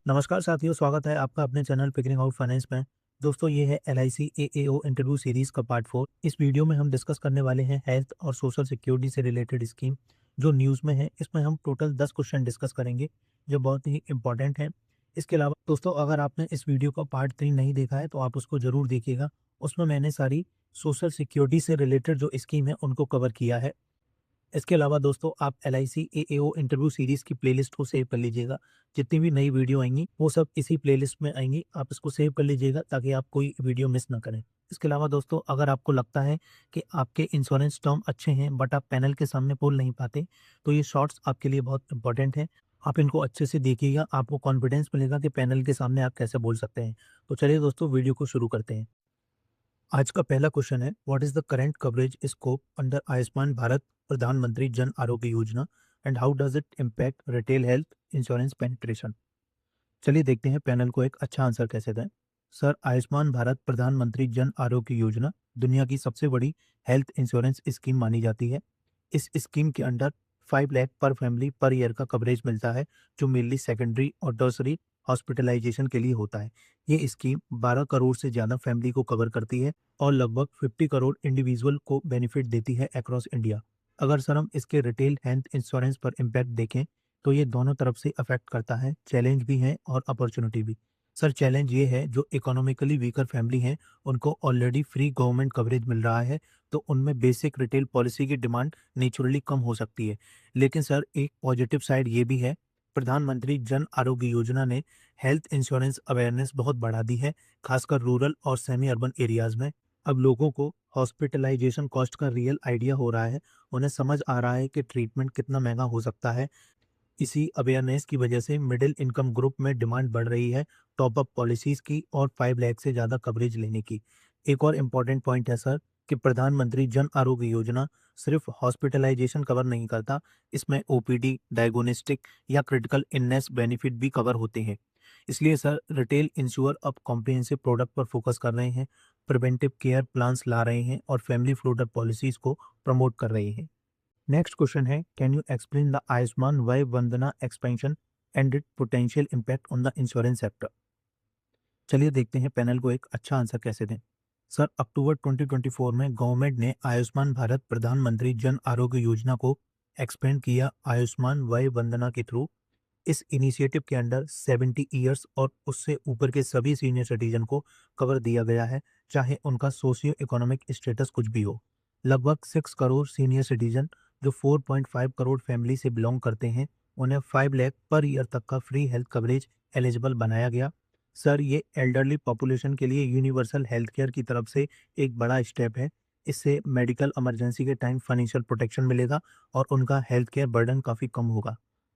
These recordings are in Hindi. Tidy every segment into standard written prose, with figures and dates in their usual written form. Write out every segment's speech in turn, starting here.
नमस्कार साथियों, स्वागत है आपका अपने चैनल फिगरिंग आउट फाइनेंस में। दोस्तों, ये है एलआईसी एएओ इंटरव्यू सीरीज का पार्ट 4। इस वीडियो में हम डिस्कस करने वाले हैं हेल्थ और सोशल सिक्योरिटी से रिलेटेड स्कीम जो न्यूज़ में है। इसमें हम टोटल 10 क्वेश्चन डिस्कस करेंगे जो बहुत ही इंपॉर्टेंट हैं। इसके अलावा दोस्तों, अगर आपने इस वीडियो का पार्ट 3 नहीं देखा है तो आप उसको ज़रूर देखिएगा। उसमें मैंने सारी सोशल सिक्योरिटी से रिलेटेड जो स्कीम है उनको कवर किया है। इसके अलावा दोस्तों, आप एलआईसी एएओ इंटरव्यू सीरीज़ की प्लेलिस्ट को सेव कर लीजिएगा। जितनी भी नई वीडियो आएँगी, वो सब इसी प्लेलिस्ट में आएँगी। आप इसको सेव कर लीजिएगा ताकि आप कोई वीडियो मिस ना करें। इसके अलावा दोस्तों, अगर आपको लगता है कि आपके इंश्योरेंस टर्म अच्छे हैं बट आप पैनल के सामने बोल नहीं पाते, तो ये शॉर्ट्स आपके लिए बहुत इंपॉर्टेंट हैं। आप इनको अच्छे से देखिएगा, आपको कॉन्फिडेंस मिलेगा कि पैनल के सामने आप कैसे बोल सकते हैं। तो चलिए दोस्तों, वीडियो को शुरू करते हैं। आज का पहला क्वेश्चन है, what is the current coverage scope under Ayushman Bharat प्रधानमंत्री Jan Arogya Yojana and how does it impact retail health insurance penetration. चलिए देखते हैं पैनल को एक अच्छा आंसर कैसे दें। सर, आयुष्मान भारत प्रधानमंत्री जन आरोग्य योजना दुनिया की सबसे बड़ी हेल्थ इंश्योरेंस स्कीम मानी जाती है। इस स्कीम के अंडर 5 लाख पर फैमिली पर ईयर का कवरेज मिलता है, जो मेनली सेकेंडरी और टर्सरी हॉस्पिटलाइजेशन के लिए होता है। ये स्कीम 12 करोड़ से ज़्यादा फैमिली को कवर करती है और लगभग 50 करोड़ इंडिविजुअल को बेनिफिट देती है अक्रॉस इंडिया। अगर सर हम इसके रिटेल हेल्थ इंश्योरेंस पर इम्पैक्ट देखें, तो ये दोनों तरफ से अफेक्ट करता है, चैलेंज भी है और अपॉर्चुनिटी भी। सर, चैलेंज ये है, जो इकोनॉमिकली वीकर फैमिली हैं, उनको ऑलरेडी फ्री गवर्नमेंट कवरेज मिल रहा है, तो उनमें बेसिक रिटेल पॉलिसी की डिमांड नेचुरली कम हो सकती है। लेकिन सर, एक पॉजिटिव साइड ये भी है, प्रधानमंत्री जन आरोग्य योजना ने हेल्थ इंश्योरेंस अवेयरनेस बहुत बढ़ा दी है, खासकर रूरल और सेमी अर्बन एरियाज में। अब लोगों को हॉस्पिटलाइजेशन कॉस्ट का रियल आइडिया हो रहा है, उन्हें समझ आ रहा है कि ट्रीटमेंट कितना महंगा हो सकता है। इसी अवेयरनेस की वजह से मिडिल इनकम ग्रुप में डिमांड बढ़ रही है टॉप अप पॉलिसीज की और 5 लाख से ज़्यादा कवरेज लेने की। एक और इम्पॉर्टेंट पॉइंट है सर, कि प्रधानमंत्री जन आरोग्य योजना सिर्फ हॉस्पिटलाइजेशन कवर नहीं करता, इसमें ओपीडी, डायग्नोस्टिक या क्रिटिकल इलनेस बेनिफिट भी कवर होते हैं। इसलिए सर, रिटेल इंश्योर अब कॉम्प्रिहेंसिव प्रोडक्ट पर फोकस कर रहे हैं, प्रिवेंटिव केयर प्लान्स ला रहे हैं और फैमिली फ्लोटर पॉलिसीज को प्रमोट कर रहे हैं। नेक्स्ट क्वेश्चन है, can you explain the Ayushman Vay Vandana expansion and it potential impact on the insurance sector. चलिए देखते हैं पैनल को एक अच्छा आंसर कैसे दें। सर, अक्टूबर 2024 में गवर्नमेंट ने आयुष्मान भारत प्रधानमंत्री जन आरोग्य योजना को एक्सपेंड किया आयुष्मान वय वंदना के थ्रू। इस इनिशिएटिव के अंडर 70 ईयर्स और उससे ऊपर के सभी सीनियर सिटीजन को कवर दिया गया है, चाहे उनका सोशियो इकोनॉमिक स्टेटस कुछ भी हो। लगभग 6 करोड़ सीनियर सिटीजन जो 4.5 करोड़ फैमिली से बिलोंग करते हैं, उन्हें 5 लाख पर ईयर तक का फ्री हेल्थ कवरेज एलिजिबल बनाया गया। सर, ये एल्डरली पॉपुलेशन के लिए यूनिवर्सल हेल्थ केयर की तरफ से एक बड़ा स्टेप है। इससे मेडिकल इमरजेंसी के टाइम फाइनेंशियल प्रोटेक्शन मिलेगा और उनका हेल्थ केयर बर्डन काफ़ी कम होगा।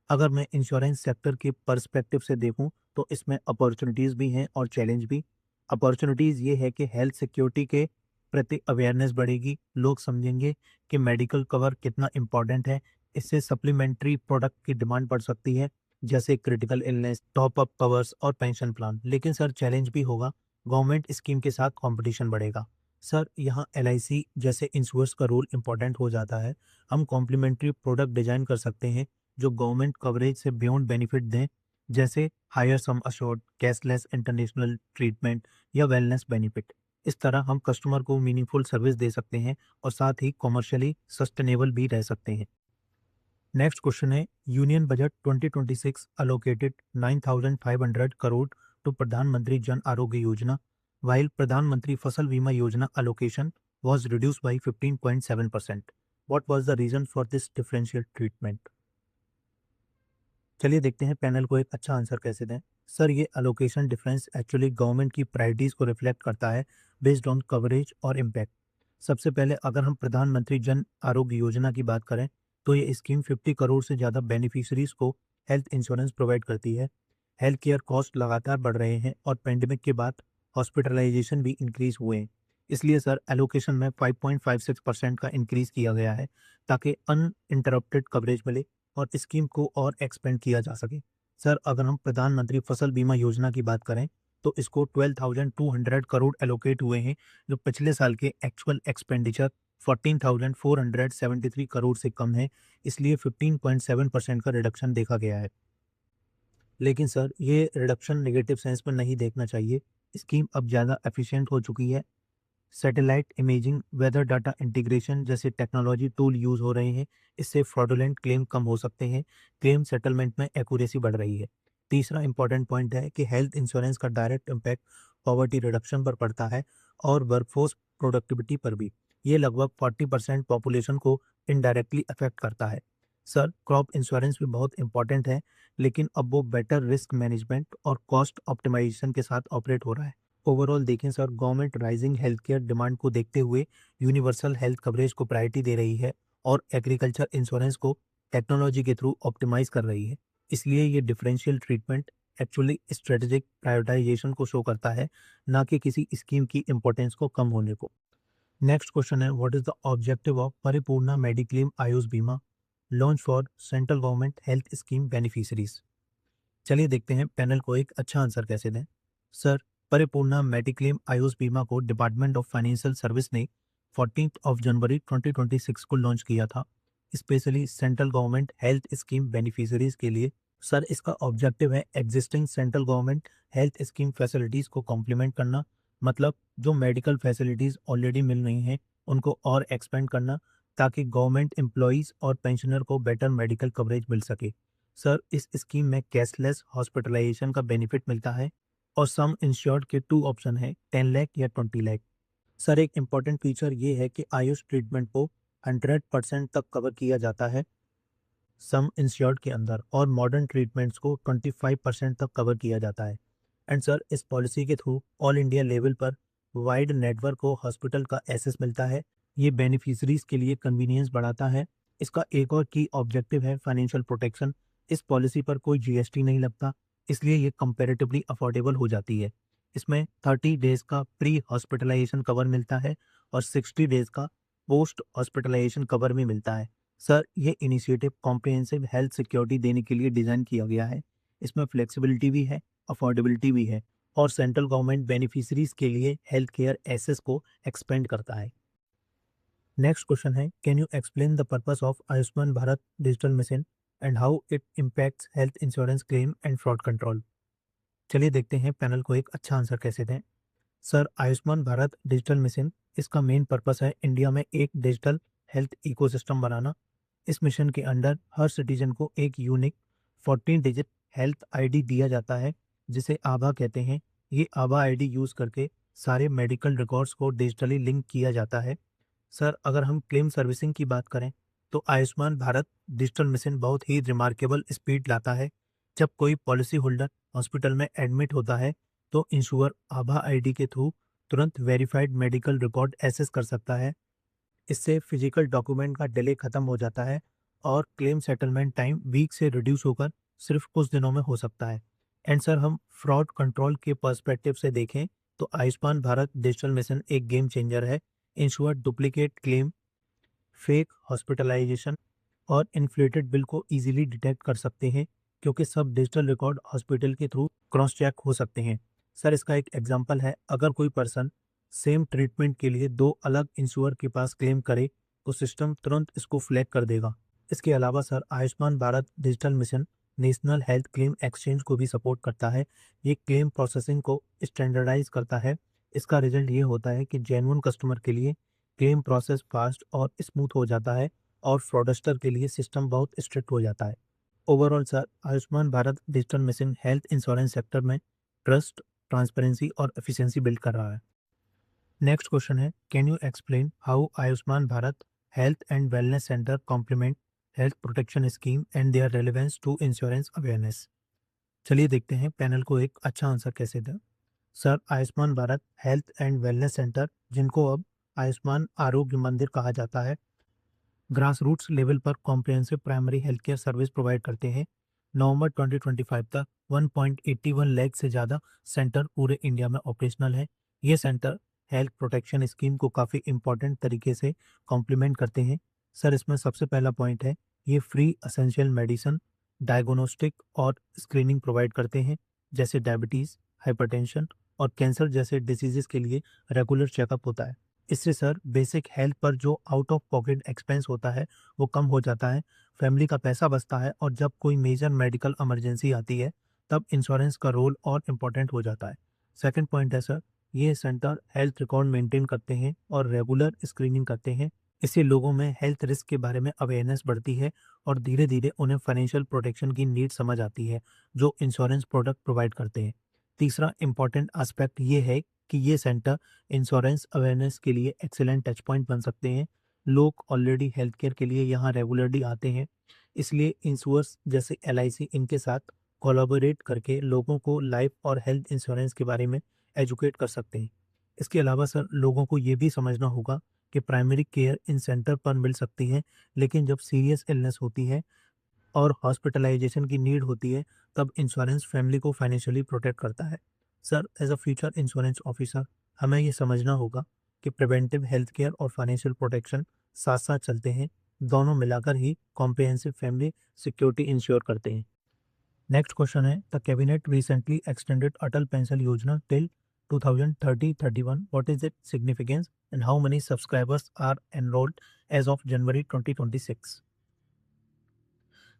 अगर मैं इंश्योरेंस सेक्टर के पर्सपेक्टिव से देखूं, तो इसमें अपॉर्चुनिटीज़ भी हैं और चैलेंज भी। अपॉर्चुनिटीज़ ये है कि हेल्थ सिक्योरिटी के प्रति अवेयरनेस बढ़ेगी, लोग समझेंगे कि मेडिकल कवर कितना इम्पोर्टेंट है। इससे सप्लीमेंट्री प्रोडक्ट की डिमांड बढ़ सकती है, जैसे critical illness, top up covers और पेंशन प्लान। लेकिन सर, चैलेंज भी होगा, गवर्नमेंट स्कीम के साथ कंपटीशन बढ़ेगा। सर, यहाँ एलआईसी जैसे इंश्योर्स का रोल इम्पोर्टेंट हो जाता है। हम कॉम्प्लीमेंट्री प्रोडक्ट डिजाइन कर सकते हैं जो गवर्नमेंट कवरेज से बियॉन्ड बेनिफिट दें, जैसे higher sum assured, cashless international treatment या वेलनेस बेनिफिट। इस तरह हम कस्टमर को मीनिंगफुल सर्विस दे सकते हैं और साथ ही कमर्शियली सस्टेनेबल भी रह सकते हैं। नेक्स्ट क्वेश्चन है, union budget 2026 allocated 9,500 crore to Pradhan Mantri Jan Arogya Yojana, while प्रधानमंत्री फसल बीमा योजना allocation was reduced by 15.7%. What was the reason for this differential treatment? चलिए देखते हैं पैनल को एक अच्छा आंसर कैसे दें। सर, ये अलोकेशन डिफरेंस एक्चुअली गवर्नमेंट की प्रायोरिटीज़ को रिफ्लेक्ट करता है बेस्ड ऑन कवरेज और इम्पैक्ट। सबसे पहले अगर हम प्रधानमंत्री जन आरोग्य योजना की बात करें, तो ये स्कीम 50 करोड़ से ज़्यादा बेनिफिशरीज को हेल्थ इंश्योरेंस प्रोवाइड करती है। हेल्थ केयर कॉस्ट लगातार बढ़ रहे हैं और पेंडेमिक के बाद हॉस्पिटलाइजेशन भी इंक्रीज हुए हैं। इसलिए सर, एलोकेशन में 5.56% का इंक्रीज किया गया है, ताकि अनइंटरप्टेड कवरेज मिले और स्कीम को और एक्सपेंड किया जा सके। सर, अगर हम प्रधानमंत्री फसल बीमा योजना की बात करें, तो इसको 12,200 करोड़ एलोकेट हुए हैं, जो पिछले साल के एक्चुअल एक्सपेंडिचर 14,473 करोड़ से कम है। इसलिए 15.7% का रिडक्शन देखा गया है। लेकिन सर ये रिडक्शन नेगेटिव सेंस में नहीं देखना चाहिए। स्कीम अब ज़्यादा एफिशिएंट हो चुकी है। Satellite imaging, weather data integration जैसे टेक्नोलॉजी टूल यूज़ हो रहे हैं। इससे फ्रॉडुलेंट क्लेम कम हो सकते हैं। क्लेम सेटलमेंट में एक्यूरेसी बढ़ रही है। तीसरा इंपॉर्टेंट पॉइंट है कि हेल्थ इंश्योरेंस का डायरेक्ट इम्पैक्ट पॉवर्टी रिडक्शन पर पड़ता है और वर्कफोर्स प्रोडक्टिविटी पर भी। ये लगभग 40% पॉपुलेशन को इनडायरेक्टली अफेक्ट करता है। सर क्रॉप इंश्योरेंस भी बहुत इंपॉर्टेंट है, लेकिन अब वो बेटर रिस्क मैनेजमेंट और कॉस्ट ऑप्टिमाइजेशन के साथ ऑपरेट हो रहा है। ओवरऑल देखें sir, government rising health care demand को देखते हुए यूनिवर्सल हेल्थ कवरेज को प्रायोरिटी दे रही है और एग्रीकल्चर इंश्योरेंस को टेक्नोलॉजी के थ्रू ऑप्टिमाइज कर रही है। इसलिए ये differential treatment actually strategic prioritisation को शो करता है, ना कि किसी स्कीम की इंपॉर्टेंस को कम होने को। नेक्स्ट क्वेश्चन है, what is the objective of Paripoorna mediclaim Ayush Bima launch for central government health scheme beneficiaries. चलिए देखते हैं पैनल को एक अच्छा आंसर कैसे दें। सर परिपूर्णा मेडिक्लेम आयुष बीमा को डिपार्टमेंट ऑफ फाइनेंशियल सर्विस ने 14 जनवरी 2026 को लॉन्च किया था, specially central government health scheme beneficiaries के लिए। सर इसका ऑब्जेक्टिव है existing central government health scheme facilities को कॉम्प्लीमेंट करना, मतलब जो मेडिकल फैसिलिटीज़ ऑलरेडी मिल रही हैं उनको और एक्सपेंड करना, ताकि गवर्नमेंट एम्प्लॉयज़ और पेंशनर को बेटर मेडिकल कवरेज मिल सके। सर इस स्कीम में कैशलेस हॉस्पिटलाइजेशन का बेनिफिट मिलता है और सम इंश्योर्ड के टू ऑप्शन है, 10 लाख या 20 लाख। सर एक इम्पॉर्टेंट फीचर ये है कि आयुष ट्रीटमेंट को 100% तक कवर किया जाता है सम इंश्योर्ड के अंदर, और मॉडर्न ट्रीटमेंट्स को 25% तक कवर किया जाता है। एंड सर इस पॉलिसी के थ्रू ऑल इंडिया लेवल पर वाइड नेटवर्क को हॉस्पिटल का एक्सेस मिलता है। ये बेनिफिशरीज के लिए कन्वीनियंस बढ़ाता है। इसका एक और की ऑब्जेक्टिव है फाइनेंशियल प्रोटेक्शन। इस पॉलिसी पर कोई जीएसटी नहीं लगता, इसलिए ये कंपैरेटिवली अफोर्डेबल हो जाती है। इसमें 30 डेज का प्री हॉस्पिटलाइजेशन कवर मिलता है और 60 डेज का पोस्ट हॉस्पिटलाइजेशन कवर भी मिलता है। सर ये इनिशिएटिव कॉम्प्रिहेंसिव हेल्थ सिक्योरिटी देने के लिए डिज़ाइन किया गया है। इसमें फ्लेक्सिबिलिटी भी है, अफोर्डेबिलिटी भी है, और सेंट्रल गवर्नमेंट बेनिफिशरीज के लिए हेल्थ केयर एसेस को एक्सपेंड करता है। नेक्स्ट क्वेश्चन है, can you explain the purpose of Ayushman Bharat Digital mission and how it impacts health insurance claim and fraud control. चलिए देखते हैं पैनल को एक अच्छा आंसर कैसे दें। Sir Ayushman Bharat Digital mission, इसका मेन पर्पस है इंडिया में एक डिजिटल हेल्थ इकोसिस्टम बनाना। इस मिशन के अंडर हर सिटीजन को एक यूनिक 14 डिजिट हेल्थ आईडी दिया जाता है, जिसे आभा कहते हैं। ये आभा आईडी यूज़ करके सारे मेडिकल रिकॉर्ड्स को डिजिटली लिंक किया जाता है। सर अगर हम क्लेम सर्विसिंग की बात करें तो आयुष्मान भारत डिजिटल मिशन बहुत ही रिमार्केबल स्पीड लाता है। जब कोई पॉलिसी होल्डर हॉस्पिटल में एडमिट होता है तो इंश्योर आभा आईडी के थ्रू तुरंत वेरीफाइड मेडिकल रिकॉर्ड एक्सेस कर सकता है। इससे फिजिकल डॉक्यूमेंट का डिले खत्म हो जाता है और क्लेम सेटलमेंट टाइम वीक से रिड्यूस होकर सिर्फ कुछ दिनों में हो सकता है। एंड सर हम फ्रॉड कंट्रोल के पर्सपेक्टिव से देखें तो आयुष्मान भारत डिजिटल मिशन एक गेम चेंजर है। Ensure duplicate claim, fake hospitalisation और इन्फ्लेटेड बिल को इजीली डिटेक्ट कर सकते हैं, क्योंकि सब डिजिटल रिकॉर्ड हॉस्पिटल के थ्रू क्रॉस चेक हो सकते हैं। सर इसका एक एग्जांपल है, अगर कोई पर्सन सेम ट्रीटमेंट के लिए दो अलग इंश्योर के पास क्लेम करे तो सिस्टम तुरंत इसको फ्लैग कर देगा। इसके अलावा sir Ayushman Bharat Digital mission national health claim exchange को भी सपोर्ट करता है। ये क्लेम प्रोसेसिंग को स्टैंडर्डाइज करता है। इसका रिजल्ट ये होता है कि जेन्युइन कस्टमर के लिए क्लेम प्रोसेस फास्ट और स्मूथ हो जाता है और फ्रॉडस्टर के लिए सिस्टम बहुत स्ट्रिक्ट हो जाता है। Overall sir Ayushman Bharat Digital Mission health insurance sector में ट्रस्ट, ट्रांसपेरेंसी और एफिशिएंसी बिल्ड कर रहा है। नेक्स्ट क्वेश्चन है, can you explain how Ayushman Bharat Health and Wellness Centre complement health protection scheme and their relevance to insurance awareness. चलिए देखते हैं पैनल को एक अच्छा आंसर कैसे दें। Sir Ayushman Bharat Health and Wellness centre, जिनको अब आयुष्मान आरोग्य मंदिर कहा जाता है, ग्रास रूट्स लेवल पर comprehensive primary health care service provide करते हैं। नवंबर 2025 तक 1.81 लाख से ज़्यादा सेंटर पूरे इंडिया में ऑपरेशनल है। ये सेंटर हेल्थ प्रोटेक्शन स्कीम को काफ़ी इंपॉर्टेंट तरीके से कॉम्प्लीमेंट करते हैं। सर इसमें सबसे पहला पॉइंट है, ये फ्री असेंशियल मेडिसिन, डायग्नोस्टिक और स्क्रीनिंग प्रोवाइड करते हैं, जैसे डायबिटीज़, हाइपरटेंशन और कैंसर जैसे डिसीजेस के लिए रेगुलर चेकअप होता है। इससे सर बेसिक हेल्थ पर जो आउट ऑफ पॉकेट एक्सपेंस होता है वो कम हो जाता है, फैमिली का पैसा बचता है, और जब कोई मेजर मेडिकल इमरजेंसी आती है तब इंश्योरेंस का रोल और इम्पोर्टेंट हो जाता है। सेकंड पॉइंट है सर, ये सेंटर हेल्थ रिकॉर्ड मेंटेन करते हैं और रेगुलर स्क्रीनिंग करते हैं। इससे लोगों में हेल्थ रिस्क के बारे में अवेयरनेस बढ़ती है और धीरे धीरे उन्हें फाइनेंशियल प्रोटेक्शन की नीड समझ आती है जो इंश्योरेंस प्रोडक्ट प्रोवाइड करते हैं। तीसरा इम्पॉर्टेंट एस्पेक्ट ये है कि ये सेंटर इंश्योरेंस अवेयरनेस के लिए एक्सीलेंट टच पॉइंट बन सकते हैं। लोग ऑलरेडी हेल्थ केयर के लिए यहाँ रेगुलरली आते हैं, इसलिए इंश्योर्स जैसे एलआईसी इनके साथ कोलैबोरेट करके लोगों को लाइफ और हेल्थ इंश्योरेंस के बारे में एजुकेट कर सकते हैं। इसके अलावा सर, लोगों को ये भी समझना होगा कि प्राइमरी केयर इन सेंटर पर मिल सकती है, लेकिन जब सीरियस इलनेस होती है और हॉस्पिटलाइजेशन की नीड होती है, तब इंश्योरेंस फैमिली को फाइनेंशियली प्रोटेक्ट करता है। Sir, as a future insurance officer, हमें ये समझना होगा कि प्रिवेंटिव हेल्थ केयर और फाइनेंशियल प्रोटेक्शन साथ साथ चलते हैं। दोनों मिलाकर ही कॉम्प्रिहेंसिव फैमिली सिक्योरिटी इंश्योर करते हैं। नेक्स्ट क्वेश्चन है, the cabinet recently extended Atal Pension Yojana till 2030-31. What is its significance and how many subscribers are enrolled as of January 2026?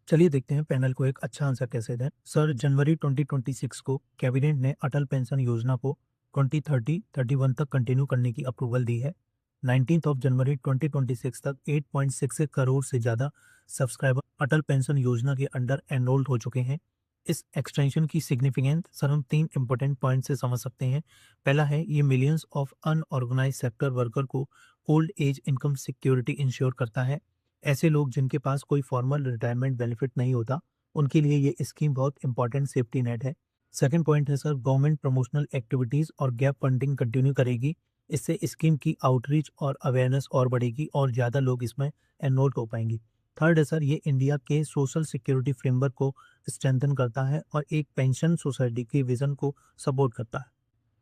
चलिए देखते हैं पैनल को एक अच्छा आंसर कैसे दें। सर, जनवरी 2026 को कैबिनेट ने अटल पेंशन योजना को 2030-31 तक कंटिन्यू करने की अप्रूवल दी है। 19 ऑफ जनवरी 2026 तक 8.66 करोड़ से ज़्यादा सब्सक्राइबर अटल पेंशन योजना के अंडर एनरोल्ड हो चुके हैं। इस एक्सटेंशन की सिग्निफिकेंस सर हम तीन इंपॉर्टेंट पॉइंट से समझ सकते हैं। पहला है, ये millions of unorganise sector worker को old age income security insure करता है। ऐसे लोग जिनके पास कोई फॉर्मल रिटायरमेंट बेनिफिट नहीं होता, उनके लिए ये स्कीम बहुत इंपॉर्टेंट सेफ्टी नेट है। सेकंड पॉइंट है सर, गवर्नमेंट प्रमोशनल एक्टिविटीज़ और गैप फंडिंग कंटिन्यू करेगी। इससे स्कीम की आउटरीच और अवेयरनेस और बढ़ेगी और ज़्यादा लोग इसमें एनरोल हो पाएंगे। थर्ड है सर, ये इंडिया के सोशल सिक्योरिटी फ्रेमवर्क को स्ट्रेंथन करता है और एक पेंशन सोसाइटी के विजन को सपोर्ट करता है।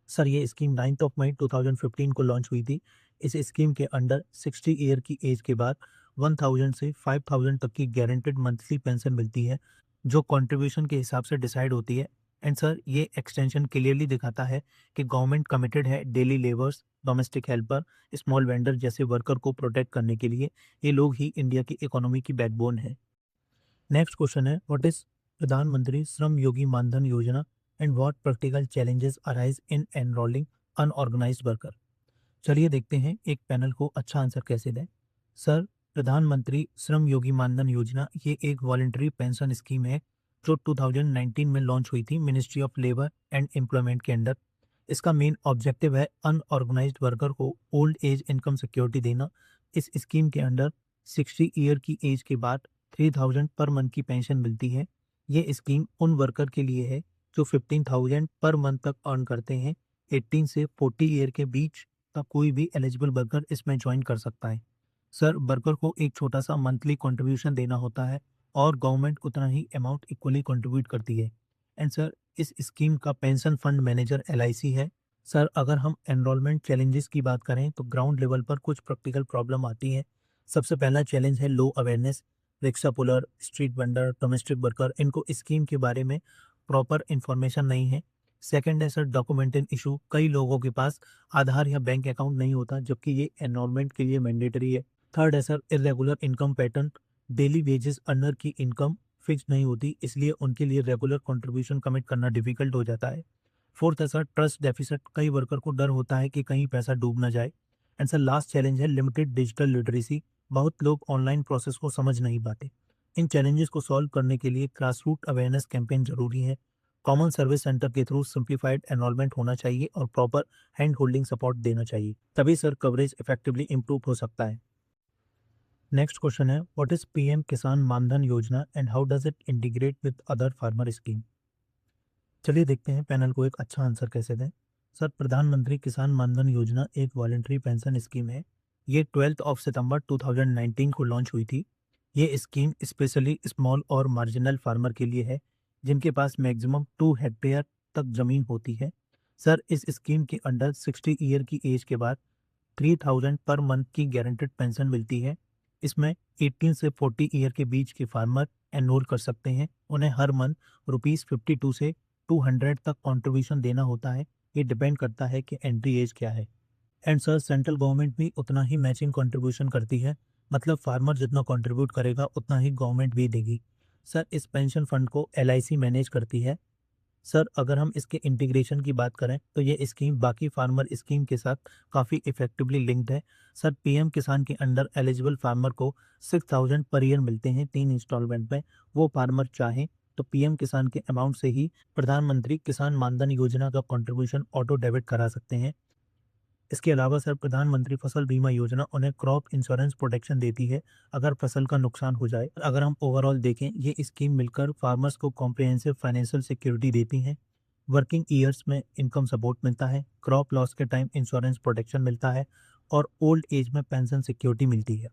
सर, ये स्कीम 9 मई 2015 को लॉन्च हुई थी। इस स्कीम के अंडर 60 ईयर की एज के बाद 1000 से 5000 तक की गारंटेड मंथली पेंशन मिलती है, जो कंट्रीब्यूशन के हिसाब से डिसाइड होती है। एंड सर, ये एक्सटेंशन क्लियरली दिखाता है कि गवर्नमेंट कमिटेड है daily labours, domestic helper, small vendor जैसे वर्कर को प्रोटेक्ट करने के लिए। ये लोग ही इंडिया की इकोनॉमी की बैकबोन है। नेक्स्ट क्वेश्चन है, व्हाट इज प्रधानमंत्री श्रम योगी मानधन योजना and what practical challenges arise in enrolling unorganised worker? चलिए देखते हैं एक पैनल को अच्छा आंसर कैसे दें। सर, प्रधानमंत्री श्रम योगी मानधन योजना ये एक वॉलंटरी पेंशन स्कीम है जो 2019 में लॉन्च हुई थी ministry of labour and employment के अंडर। इसका मेन ऑब्जेक्टिव है अनऑर्गेनाइज्ड वर्कर को ओल्ड एज इनकम सिक्योरिटी देना। इस स्कीम के अंडर 60 ईयर की एज के बाद 3000 पर मंथ की पेंशन मिलती है। ये स्कीम उन वर्कर के लिए है जो 15,000 पर मंथ तक अर्न करते हैं। 18 से 40 ईयर के बीच का कोई भी एलिजिबल वर्कर इसमें ज्वाइन कर सकता है। सर, वर्कर को एक छोटा सा मंथली कंट्रीब्यूशन देना होता है और गवर्नमेंट उतना ही अमाउंट इक्वली कंट्रीब्यूट करती है। एंड सर, इस स्कीम का पेंशन फंड मैनेजर एलआईसी है। सर, अगर हम एनरोलमेंट चैलेंजेस की बात करें तो ग्राउंड लेवल पर कुछ प्रैक्टिकल प्रॉब्लम आती है। सबसे पहला चैलेंज है low awareness. Rickshaw puller, street vendor, domestic worker, इनको स्कीम के बारे में प्रॉपर इंफॉर्मेशन नहीं है। सेकंड है सर, डॉक्यूमेंटेशन इशू। कई लोगों के पास आधार या बैंक अकाउंट नहीं होता, जबकि ये एनरोलमेंट के लिए मैंडेटरी है। थर्ड है sir, irregular income pattern. Daily wages earner की इनकम फिक्स नहीं होती, इसलिए उनके लिए रेगुलर कंट्रीब्यूशन कमिट करना डिफिकल्ट हो जाता है। फोर्थ है सर, ट्रस्ट डेफिसिट। कई वर्कर को डर होता है कि कहीं पैसा डूब ना जाए। एंड सर, लास्ट चैलेंज है लिमिटेड डिजिटल लिटरेसी। बहुत लोग ऑनलाइन प्रोसेस को समझ नहीं पाते। इन चैलेंजेस को सॉल्व करने के लिए ग्रास रूट अवेयरनेस कैंपेन जरूरी है। कॉमन सर्विस सेंटर के थ्रू सिंप्लीफाइड एनरोलमेंट होना चाहिए और प्रॉपर हैंड होल्डिंग सपोर्ट देना चाहिए, तभी सर कवरेज इफेक्टिवली इंप्रूव हो सकता है। नेक्स्ट क्वेश्चन है, व्हाट इज पीएम किसान मानधन योजना and how does it integrate with other farmer scheme? चलिए देखते हैं पैनल को एक अच्छा आंसर कैसे दें। सर, प्रधानमंत्री किसान मानधन योजना एक वॉलंटरी पेंशन स्कीम है। ये 12 ऑफ सितंबर 2019 को लॉन्च हुई थी। ये स्कीम स्पेशली स्मॉल और मार्जिनल फार्मर के लिए है जिनके पास मैक्सिमम 2 हेक्टेयर तक जमीन होती है। सर, इस स्कीम के अंडर 60 ईयर की एज के बाद 3000 पर मंथ की गारंटेड पेंशन मिलती है। इसमें 18 से 40 ईयर के बीच के फार्मर एनरोल कर सकते हैं। उन्हें हर मंथ ₹52 से 200 तक कंट्रीब्यूशन देना होता है। ये डिपेंड करता है कि एंट्री एज क्या है। एंड सर, सेंट्रल गवर्नमेंट भी उतना ही मैचिंग कंट्रीब्यूशन करती है, मतलब फार्मर जितना कंट्रीब्यूट करेगा उतना ही गवर्नमेंट भी देगी। सर, इस पेंशन फंड को एलआईसी मैनेज करती है। सर अगर हम इसके इंटीग्रेशन की बात करें तो ये स्कीम बाकी फार्मर स्कीम के साथ काफ़ी इफेक्टिवली लिंक्ड है। सर पीएम किसान के अंडर एलिजिबल फार्मर को 6000 पर ईयर मिलते हैं 3 इंस्टॉलमेंट में। वो फार्मर चाहें तो पीएम किसान के अमाउंट से ही प्रधानमंत्री किसान मानधन योजना का कंट्रीब्यूशन ऑटो डेबिट करा सकते हैं। इसके अलावा सर प्रधानमंत्री फसल बीमा योजना उन्हें क्रॉप इंश्योरेंस प्रोटेक्शन देती है अगर फसल का नुकसान हो जाए। अगर हम ओवरऑल देखें ये स्कीम मिलकर फार्मर्स को कॉम्प्रिहेंसिव फाइनेंशियल सिक्योरिटी देती हैं। वर्किंग ईयर्स में इनकम सपोर्ट मिलता है, क्रॉप लॉस के टाइम इंश्योरेंस प्रोटेक्शन मिलता है और ओल्ड एज में पेंशन सिक्योरिटी मिलती है।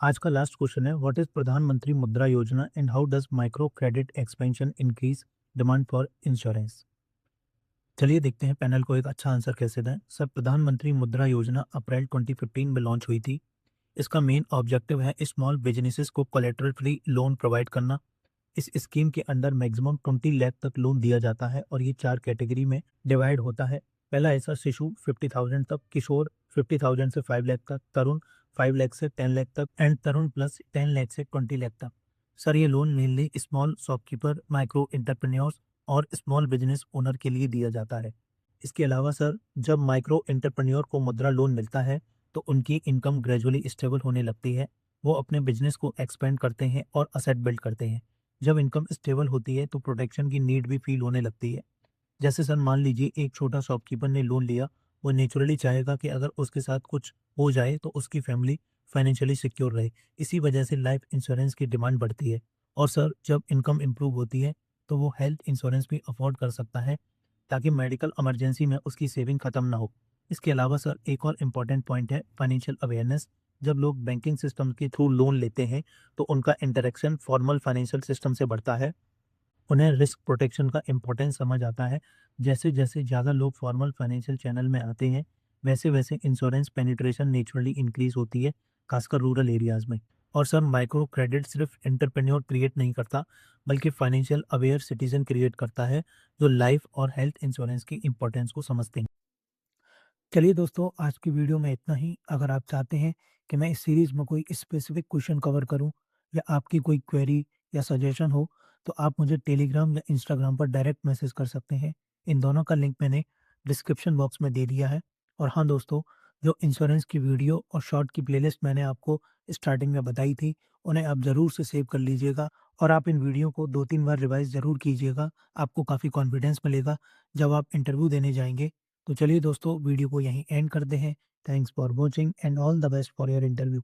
आज का लास्ट क्वेश्चन है, व्हाट इज प्रधानमंत्री मुद्रा योजना and how does micro credit expansion increase demand for insurance. चलिए देखते हैं पैनल को एक अच्छा आंसर कैसे दें। सर प्रधानमंत्री मुद्रा योजना अप्रैल 2015 में लॉन्च हुई थी। इसका मेन ऑब्जेक्टिव है स्मॉल बिजनेसेस को कोलेटरल फ्री लोन प्रोवाइड करना। इस स्कीम के अंडर मैक्सिमम 20 लाख तक लोन दिया जाता है और ये 4 कैटेगरी में डिवाइड होता है। पहला ऐसा शिशु 50,000 तक, किशोर 50,000 से 5 लाख तक, तरुण 5 लाख से 10 लाख तक एंड तरुण प्लस 10 लाख से 20 लाख तक। सर ये loan mainly small shopkeeper, micro entrepreneurs और स्मॉल बिजनेस ओनर के लिए दिया जाता है। इसके अलावा सर जब माइक्रो एंटरप्रेन्योर को मुद्रा लोन मिलता है तो उनकी इनकम ग्रेजुअली स्टेबल होने लगती है। वो अपने बिजनेस को एक्सपेंड करते हैं और असेट बिल्ड करते हैं। जब इनकम स्टेबल होती है तो प्रोटेक्शन की नीड भी फील होने लगती है। जैसे सर मान लीजिए एक छोटा शॉपकीपर ने लोन लिया, वो नेचुरली चाहेगा कि अगर उसके साथ कुछ हो जाए तो उसकी फैमिली फाइनेंशियली सिक्योर रहे। इसी वजह से लाइफ इंश्योरेंस की डिमांड बढ़ती है। और सर जब इनकम इम्प्रूव होती है तो वो हेल्थ इंश्योरेंस भी अफोर्ड कर सकता है ताकि मेडिकल इमरजेंसी में उसकी सेविंग खत्म ना हो। इसके अलावा सर एक और इम्पॉर्टेंट पॉइंट है फाइनेंशियल अवेयरनेस। जब लोग बैंकिंग सिस्टम के थ्रू लोन लेते हैं तो उनका इंटरेक्शन फॉर्मल फाइनेंशियल सिस्टम से बढ़ता है। उन्हें रिस्क प्रोटेक्शन का इम्पोर्टेंस समझ आता है। जैसे जैसे ज़्यादा लोग फॉर्मल फाइनेंशियल चैनल में आते हैं वैसे वैसे इंश्योरेंस पेनिट्रेशन नेचुरली इंक्रीज होती है, खासकर रूरल एरियाज़ में। और सर माइक्रो क्रेडिट सिर्फ एंटरप्रेन्योर क्रिएट नहीं करता बल्कि फाइनेंशियल अवेयर सिटीजन क्रिएट करता है जो लाइफ और हेल्थ इंश्योरेंस की इंपॉर्टेंस को समझते हैं। चलिए दोस्तों आज की वीडियो में इतना ही। अगर आप चाहते हैं कि मैं इस सीरीज़ में कोई स्पेसिफिक क्वेश्चन कवर करूं या आपकी कोई क्वेरी या सजेशन हो तो आप मुझे टेलीग्राम या इंस्टाग्राम पर डायरेक्ट मैसेज कर सकते हैं। इन दोनों का लिंक मैंने डिस्क्रिप्शन बॉक्स में दे दिया है। और हाँ दोस्तों, जो इंश्योरेंस की वीडियो और शॉर्ट की प्लेलिस्ट मैंने आपको स्टार्टिंग में बताई थी उन्हें आप ज़रूर से सेव कर लीजिएगा और आप इन वीडियो को 2-3 बार रिवाइज़ ज़रूर कीजिएगा। आपको काफ़ी कॉन्फिडेंस मिलेगा जब आप इंटरव्यू देने जाएँगे। तो चलिए दोस्तों वीडियो को यहीं एंड करते हैं। Thanks for watching and all the best for your interview.